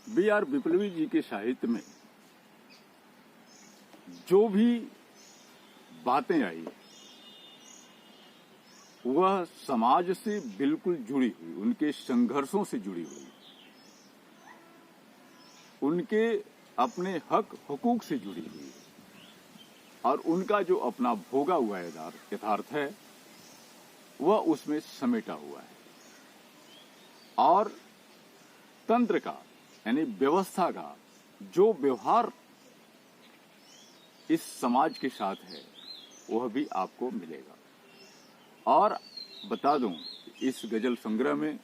B are Viplavi जी के साहित्य में जो भी बातें आई वह समाज से बिल्कुल जुड़ी हुई, उनके संघर्षों से जुड़ी हुई, उनके अपने हक हुकूक से जुड़ी हुई और उनका जो अपना भोगा हुआ यथार्थ है वह उसमें समेटा हुआ है। और तंत्र का यानी व्यवस्था का जो व्यवहार इस समाज के साथ है वह भी आपको मिलेगा। और बता दूं, इस गजल संग्रह में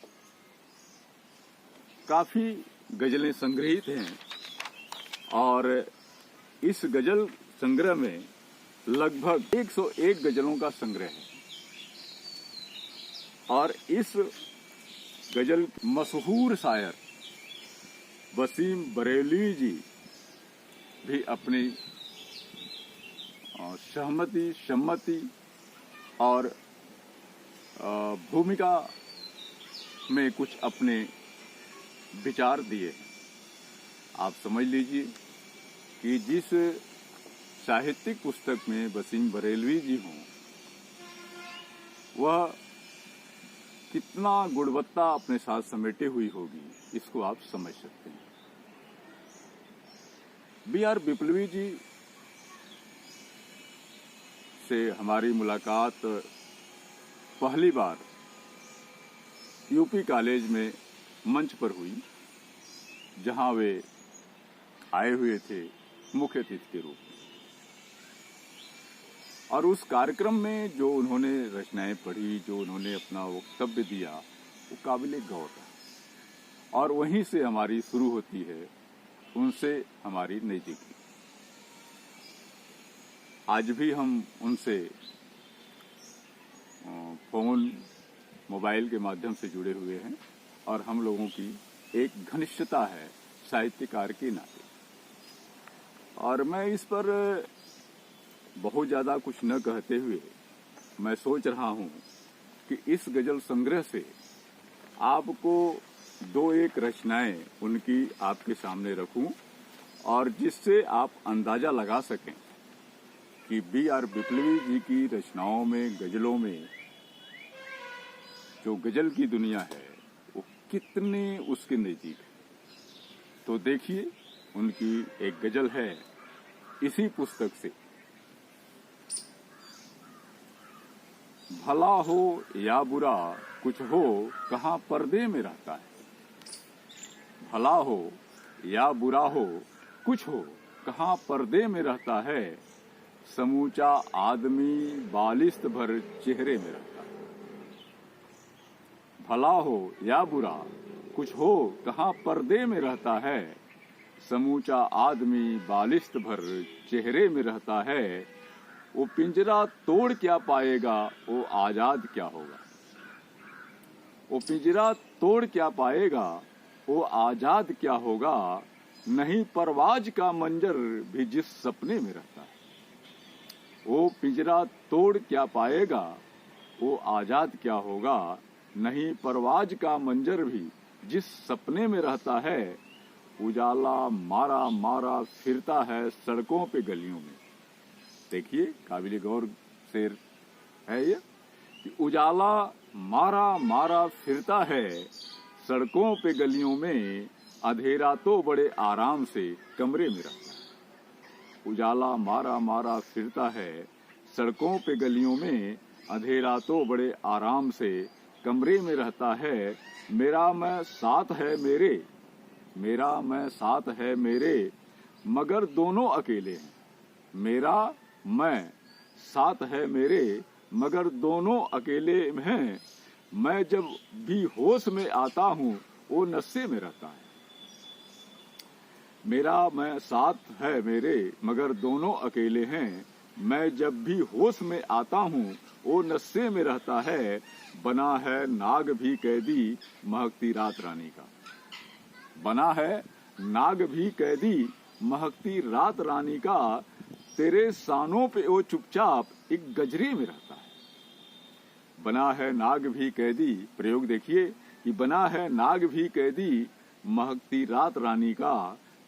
काफी गजलें संग्रहित हैं और इस गजल संग्रह में लगभग 101 गजलों का संग्रह है। और इस गजल मशहूर शायर वसीम बरेलवी जी भी अपनी सहमति, सम्मति और भूमिका में कुछ अपने विचार दिए हैं। आप समझ लीजिए कि जिस साहित्यिक पुस्तक में वसीम बरेलवी जी हों वह कितना गुणवत्ता अपने साथ समेटे हुई होगी, इसको आप समझ सकते हैं। बी आर विप्लवी जी से हमारी मुलाकात पहली बार यूपी कॉलेज में मंच पर हुई, जहां वे आए हुए थे मुख्य अतिथि के रूप में। और उस कार्यक्रम में जो उन्होंने रचनाएं पढ़ी, जो उन्होंने अपना वक्तव्य दिया, वो काबिले गौर है। और वहीं से हमारी शुरू होती है उनसे हमारी नजदीकी। आज भी हम उनसे फोन, मोबाइल के माध्यम से जुड़े हुए हैं और हम लोगों की एक घनिष्ठता है साहित्यकार के नाते। और मैं इस पर बहुत ज्यादा कुछ न कहते हुए मैं सोच रहा हूं कि इस गजल संग्रह से आपको 2-1 रचनाएं उनकी आपके सामने रखूं और जिससे आप अंदाजा लगा सकें कि बी आर विप्लवी जी की रचनाओं में, गजलों में जो गजल की दुनिया है वो कितने उसके नजदीक है। तो देखिए, उनकी एक गजल है इसी पुस्तक से। भला हो या बुरा कुछ हो कहाँ पर्दे में रहता है। भला हो या बुरा हो कुछ हो कहाँ पर्दे में रहता है। समूचा आदमी बालिश्त भर चेहरे में रहता है। भला हो या बुरा कुछ हो कहाँ पर्दे में रहता है। समूचा आदमी बालिश्त भर चेहरे में रहता है। वो पिंजरा तोड़ क्या पाएगा, वो आजाद क्या होगा। वो पिंजरा तोड़ क्या पाएगा, वो आजाद क्या होगा। नहीं परवाज का मंजर भी जिस सपने में रहता है। वो पिंजरा तोड़ क्या पाएगा, वो आजाद क्या होगा। नहीं परवाज का मंजर भी जिस सपने में रहता है। उजाला मारा मारा फिरता है सड़कों पे गलियों में। देखिए, काबिले गौर शेर है ये कि उजाला मारा मारा फिरता है सड़कों पे गलियों में। अंधेरा तो बड़े आराम से कमरे में रहता है। उजाला मारा मारा फिरता है सड़कों पे गलियों में। अंधेरा तो बड़े आराम से कमरे में रहता है। मेरा मैं साथ है मेरे, मेरा मैं साथ है मेरे, मगर दोनों अकेले हैं। मेरा मैं साथ है मेरे, मगर दोनों अकेले हैं। मैं जब भी होश में आता हूँ वो नशे में रहता है। मेरा मैं साथ है मेरे, मगर दोनों अकेले हैं। मैं जब भी होश में आता हूँ वो नशे में रहता है। बना है नाग भी कैदी महकती रात रानी का। बना है नाग भी कैदी महकती रात रानी का। तेरे सानों पे वो चुपचाप एक गजरे में रहता है। बना है नाग भी कैदी, प्रयोग देखिए कि बना है नाग भी कैदी महकती रात रानी का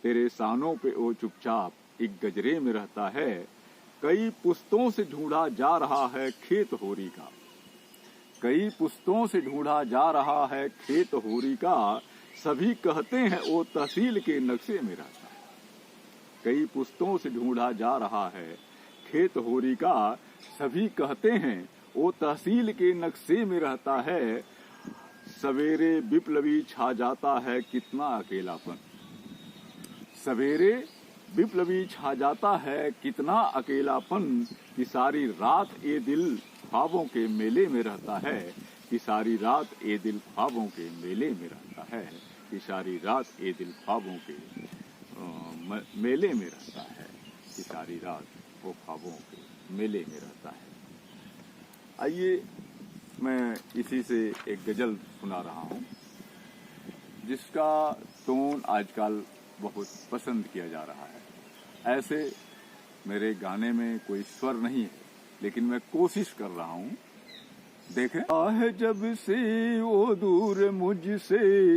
तेरे सानों पे ओ चुपचाप एक गजरे में रहता है। कई पुस्तों से ढूंढा जा रहा है खेत होरी का, कई पुस्तों से ढूंढा जा रहा है खेत होरी का, सभी कहते हैं वो तहसील के नक्शे में रहता है। कई पुस्तों से ढूंढा जा रहा है खेत होरी का, सभी कहते हैं वो तहसील के नक्शे में रहता है। सवेरे विप्लवी छा जाता है कितना अकेलापन, सवेरे विप्लवी छा जाता है कितना अकेलापन, कि सारी रात ये दिल ख्वाबों के मेले में रहता है, कि सारी रात ये दिल ख्वाबों के मेले में रहता है, कि सारी रात ये दिल ख्वाबों के मेले में रहता है, कि सारी रात वो ख्वाबों के मेले में रहता है। आइए मैं इसी से एक गजल सुना रहा हूँ, जिसका टोन आजकल बहुत पसंद किया जा रहा है। ऐसे मेरे गाने में कोई स्वर नहीं है, लेकिन मैं कोशिश कर रहा हूँ। देखें, है जब से वो दूर मुझसे,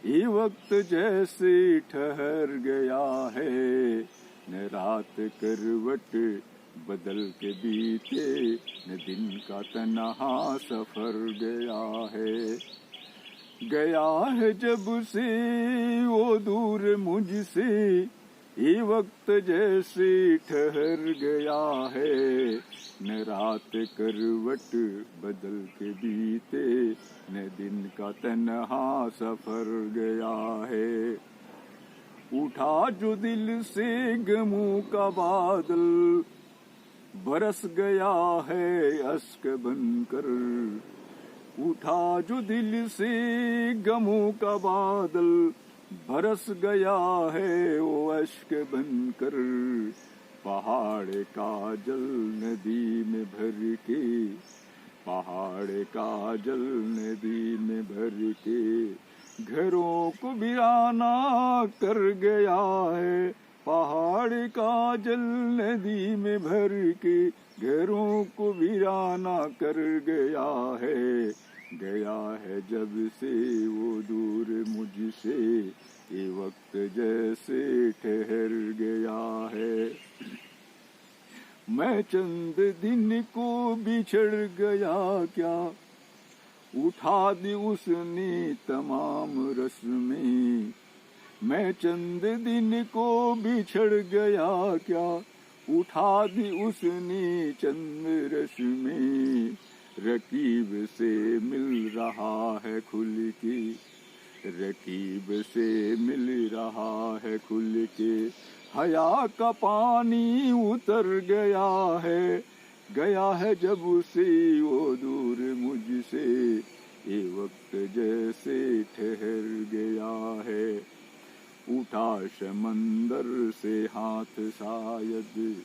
ये वक्त जैसे ठहर गया है, न रात करवट बदल के बीते, न दिन का तन्हा सफर गया है। गया है जब से वो दूर मुझसे, ये वक्त जैसे ठहर गया है, न रात करवट बदल के बीते, न दिन का तन्हा सफर गया है। उठा जो दिल से गमों का बादल, बरस गया है अश्क बनकर। उठा जो दिल से गमों का बादल, बरस गया है वो अश्क बनकर। पहाड़ का जल नदी में भर के, पहाड़ का जल नदी में भर के, घरों को वीराना कर गया है। पहाड़ का जल नदी में भर के, घरों को वीराना कर गया है। गया है जब से वो दूर मुझसे, ये वक्त जैसे ठहर गया है। मैं चंद दिन को बिछड़ गया क्या, उठा दी उसने तमाम रस्में। मैं चंद दिन को बिछड़ गया क्या, उठा दी उसने चंद रस्में। रकीब से मिल रहा है खुल के, रकीब से मिल रहा है खुल के। हया का पानी उतर गया है जब से वो दूर मुझसे, ये वक्त जैसे ठहर गया है। उठा समंदर से हाथ शायद,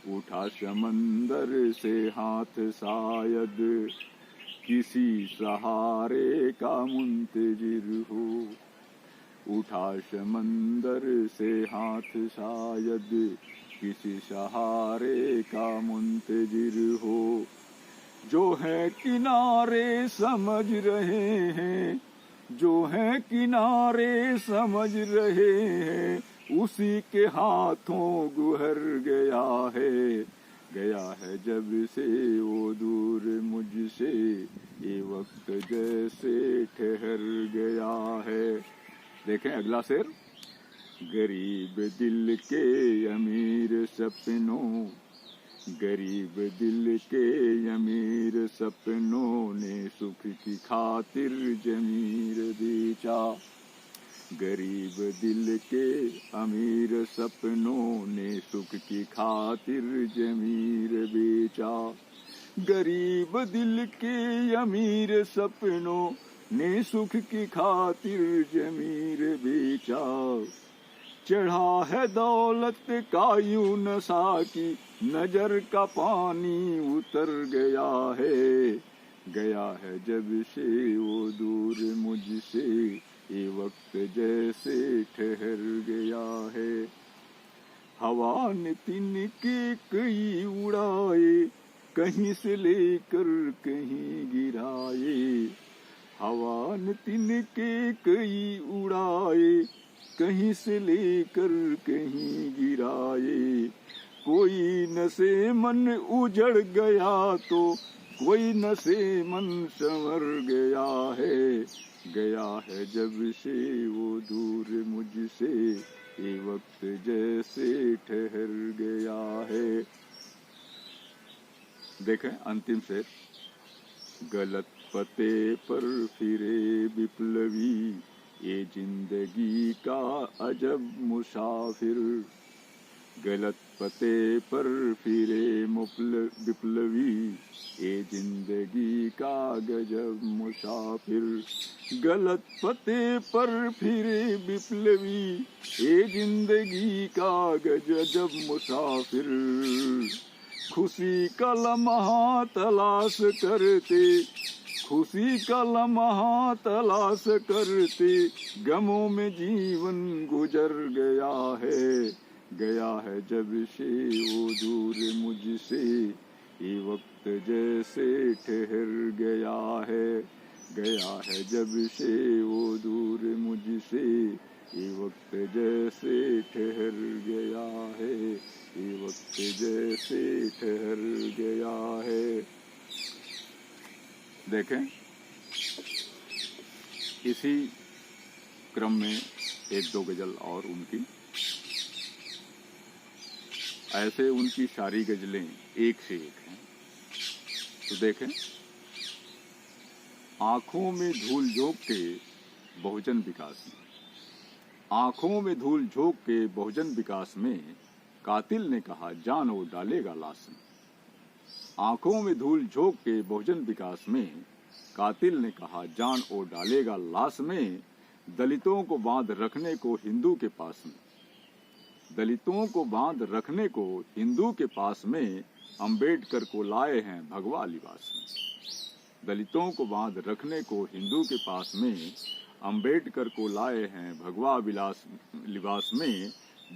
उठा समंदर से हाथ शायद, किसी सहारे का मुंतजिर हो। उठा समंदर से हाथ शायद, किसी सहारे का मुंतजिर हो। जो है किनारे समझ रहे हैं, जो है किनारे समझ रहे हैं, उसी के हाथों गुहर गया है। गया है जब से वो दूर मुझसे, ये वक्त जैसे ठहर गया है। देखें अगला शेर। गरीब दिल के अमीर सपनों, गरीब दिल के अमीर सपनों ने सुख की खातिर जमीर बेचा। गरीब दिल के अमीर सपनों ने सुख की खातिर जमीर बेचा। गरीब दिल के अमीर सपनों ने सुख की खातिर जमीर बेचा। चढ़ा है दौलत का यूं नशा की, नजर का पानी उतर गया है। गया है जब से वो दूर मुझसे, ये वक्त जैसे ठहर गया है। हवा ने तिनके कई उड़ाए, कहीं से लेकर कहीं गिराए। हवा ने तिनके कई उड़ाए, कहीं से लेकर कहीं गिराए। कोई न से मन उजड़ गया तो कोई न से मन संवर गया है जब से वो दूर मुझसे, ये वक्त जैसे ठहर गया है। देखें अंतिम से, गलत पते पर फिरे विप्लवी, ये जिंदगी का अजब मुसाफिर। गलत पते पर फिरे विप्लवी, ये जिंदगी का गजब मुसाफिर। गलत पते पर फिरे विप्लवी, ये जिंदगी का गजब मुसाफिर। खुशी का लम्हा तलाश करते, खुशी का लम्हा तलाश करते, गमों में जीवन गुजर गया है जब से वो दूर मुझसे, ये वक्त जैसे ठहर गया है जब से वो दूर मुझसे, ये वक्त जैसे ठहर गया है, ये वक्त जैसे ठहर गया है। देखें इसी क्रम में एक दो गजल और उनकी, ऐसे उनकी सारी गजलें एक से एक हैं। तो देखें, आंखों में धूल झोंक के बहुजन विकास में, आंखों में धूल झोंक के बहुजन विकास में, कातिल ने कहा जान वो डालेगा लाश में। आंखों में धूल झोंक के बहुजन विकास में, कातिल ने कहा जान वो डालेगा लाश में। दलितों को बांध रखने को हिंदू के पास में, दलितों को बांध रखने को हिंदू के पास में, अंबेडकर को लाए हैं भगवा लिबास में। दलितों को बांध रखने को हिंदू के पास में, अंबेडकर को लाए हैं भगवा लिबास में।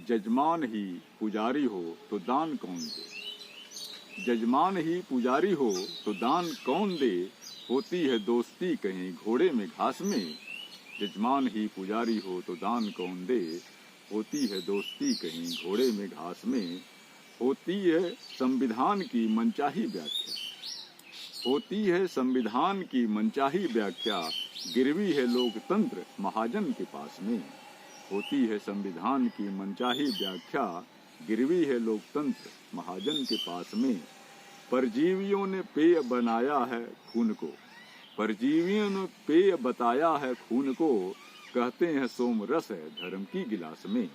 जजमान ही पुजारी हो तो दान कौन दे, जजमान ही पुजारी हो तो दान कौन दे। होती है दोस्ती कहीं घोड़े में घास में, जजमान ही पुजारी हो तो दान कौन दे। होती है दोस्ती कहीं घोड़े में घास में। होती है संविधान की मनचाही व्याख्या, होती है संविधान की मनचाही व्याख्या। गिरवी है लोकतंत्र महाजन के पास में। होती है संविधान की मनचाही व्याख्या, गिरवी है लोकतंत्र महाजन के पास में। परजीवियों ने पेय बनाया है खून को, परजीवियों ने पेय बताया है खून को। कहते हैं सोम रस है धर्म की गिलास में।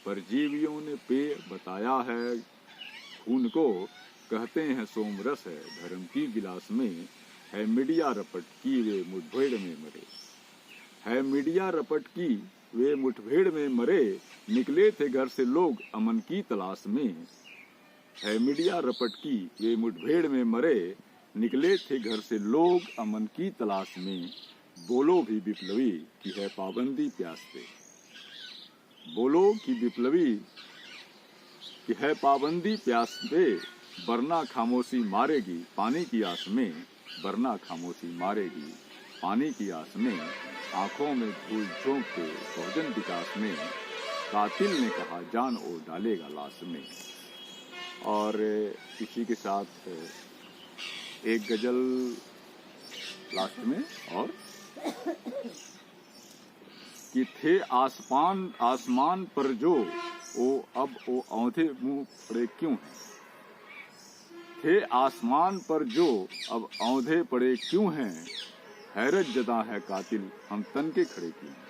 परजीवियों ने पेय बताया है खून को, कहते हैं सोम रस है धर्म की गिलास में। है मीडिया रपट की वे मुठभेड़ में मरे, है मीडिया रपट की वे मुठभेड़ में मरे। निकले थे घर से लोग अमन की तलाश में। है मीडिया रपट की वे मुठभेड़ में मरे। निकले थे घर से लोग अमन की तलाश में। बोलो भी विप्लवी की है पाबंदी प्यास पे, बोलो कि विप्लवी की है पाबंदी प्यास पे। वरना खामोशी मारेगी पानी की आस में, वरना खामोशी मारेगी पानी की आस में। आंखों में धूल झोंक के बहुजन विकास में, कातिल ने कहा जान ओ डालेगा लाश में। और इसी के साथ एक गजल लास्ट में और, कि थे आसमान पर जो अब औंधे मुंह पड़े क्यों हैं। थे आसमान पर जो अब औंधे पड़े क्यों हैं। हैरत जदा है कातिल हम तन के खड़े क्यों हैं।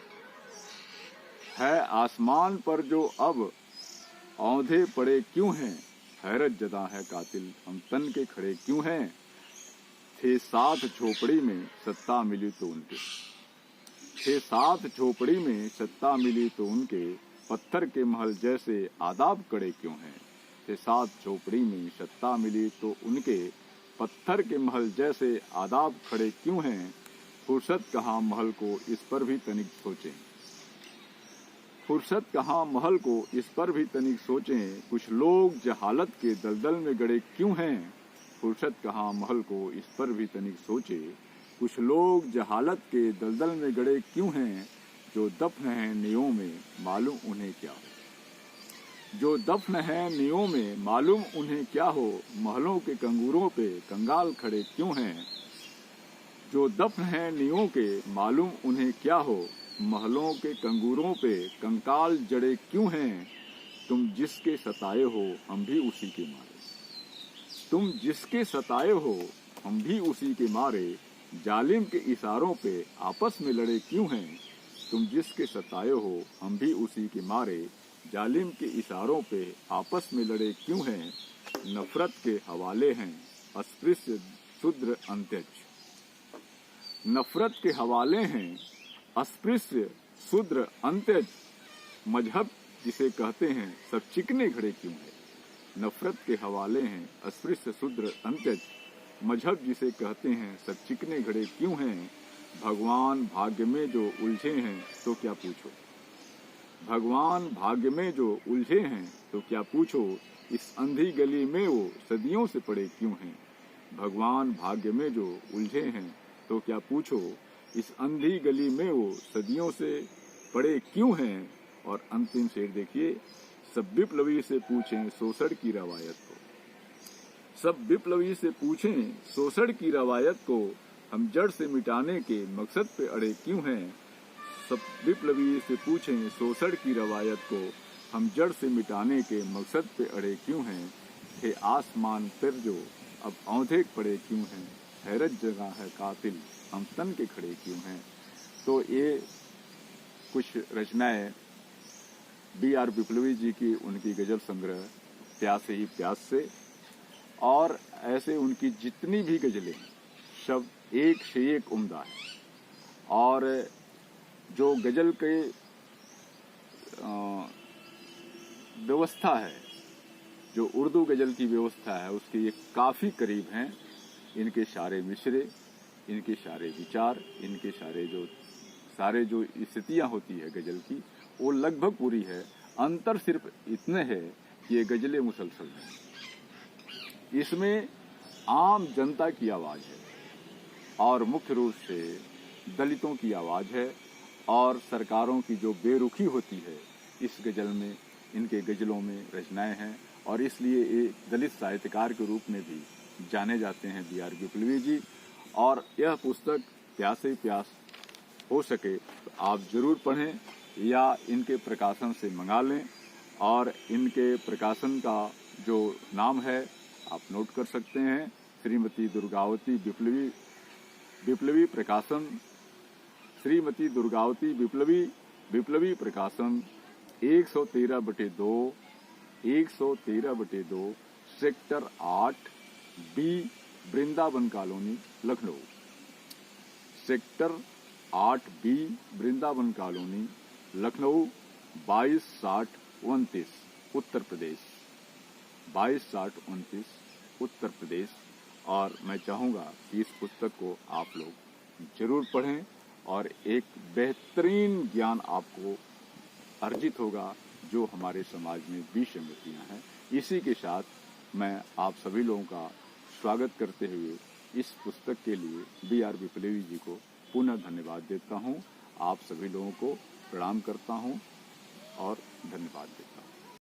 है आसमान पर जो अब औंधे पड़े क्यों हैं। हैरत जदा है कातिल हम तन के खड़े क्यों हैं। थे साथ झोपड़ी में सत्ता मिली तो उनके, थे साथ झोपड़ी में सत्ता मिली तो उनके। पत्थर के महल जैसे आदाब कड़े क्यों हैं। थे साथ झोपड़ी में सत्ता मिली तो उनके। पत्थर के महल जैसे आदाब खड़े क्यों हैं। फुर्सत कहाँ महल को इस पर भी तनिक सोचें, फुर्सत कहाँ महल को इस पर भी तनिक सोचें। कुछ लोग जहालत के दलदल में गड़े क्यों हैं। फुर्सत कहाँ महल को इस पर भी तनिक सोचे। कुछ लोग जहालत के दलदल में गड़े क्यों हैं, जो दफन है नियों में मालूम उन्हें क्या हो। जो दफन है नियों में मालूम उन्हें क्या हो, महलों के कंगूरों पे कंगाल खड़े क्यों हैं। जो दफन है नियों के मालूम उन्हें क्या हो, महलों के कंगूरों पे कंकाल जड़े क्यों हैं। तुम जिसके सताए हो हम भी उसी के मारे, तुम जिसके सताए हो हम भी उसी के मारे, जालिम के इशारों पे आपस में लड़े क्यों हैं। तुम जिसके सताए हो हम भी उसी के मारे, जालिम के इशारों पे आपस में लड़े क्यों हैं। नफरत के हवाले हैं अस्पृश्य शूद्र अंत्यज, नफरत के हवाले हैं अस्पृश्य शूद्र अंत्यज। मजहब जिसे कहते हैं सब चिकने घड़े क्यों है। नफरत के हवाले हैं अस्पृश्य शूद्र अंत्यज, मजहब जिसे कहते हैं सब चिकने घड़े क्यों हैं। भगवान भाग्य में जो उलझे हैं तो क्या पूछो, भगवान भाग्य में जो उलझे हैं तो क्या पूछो। इस अंधी गली में वो सदियों से पड़े क्यों हैं। भगवान भाग्य में जो उलझे हैं तो क्या पूछो। इस अंधी गली में वो सदियों से पड़े क्यों हैं। और अंतिम शेर देखिए, सब विप्लवी से पूछें शोषण की रवायत को, सब विप्लवी से पूछें शोषण की रवायत को, हम जड़ से मिटाने के मकसद पे अड़े क्यों हैं। सब विप्लवी से पूछें शोषण की रवायत को, हम जड़ से मिटाने के मकसद पे अड़े क्यों हैं। हे आसमान पर जो अब औंधे पड़े क्यों हैं, हैरत जगह है कातिल हम तन के खड़े क्यों हैं। तो ये कुछ रचनाएं B.R. विप्लवी जी की, उनकी गजल संग्रह प्यासे ही प्यास से। और ऐसे उनकी जितनी भी गजलें सब एक से एक उम्दा है। और जो गजल के व्यवस्था है, जो उर्दू गजल की व्यवस्था है, उसके ये काफ़ी करीब हैं। इनके सारे मिसरे, इनके सारे विचार, इनके सारे जो स्थितियाँ होती है गजल की, वो लगभग पूरी है। अंतर सिर्फ इतने है कि ये गजलें मुसलसल हैं। इसमें आम जनता की आवाज़ है और मुख्य रूप से दलितों की आवाज़ है। और सरकारों की जो बेरुखी होती है इस गजल में, इनके गजलों में रचनाएं हैं। और इसलिए ये दलित साहित्यकार के रूप में भी जाने जाते हैं B.R. विप्लवी जी। और यह पुस्तक प्यासे ही प्यास हो सके तो आप जरूर पढ़ें या इनके प्रकाशन से मंगा लें। और इनके प्रकाशन का जो नाम है आप नोट कर सकते हैं, श्रीमती दुर्गावती विप्लवी प्रकाशन, श्रीमती दुर्गावती विप्लवी प्रकाशन 113/2 sector 8B Vrindavan colony Lucknow, sector 8B Vrindavan colony Lucknow 226029 Uttar Pradesh, 226029 Uttar Pradesh. और मैं चाहूँगा कि इस पुस्तक को आप लोग जरूर पढ़ें और एक बेहतरीन ज्ञान आपको अर्जित होगा जो हमारे समाज में विसंगतियाँ हैं। इसी के साथ मैं आप सभी लोगों का स्वागत करते हुए इस पुस्तक के लिए B.R. विप्लवी जी को पुनः धन्यवाद देता हूँ। आप सभी लोगों को प्रणाम करता हूँ और धन्यवाद देता हूँ।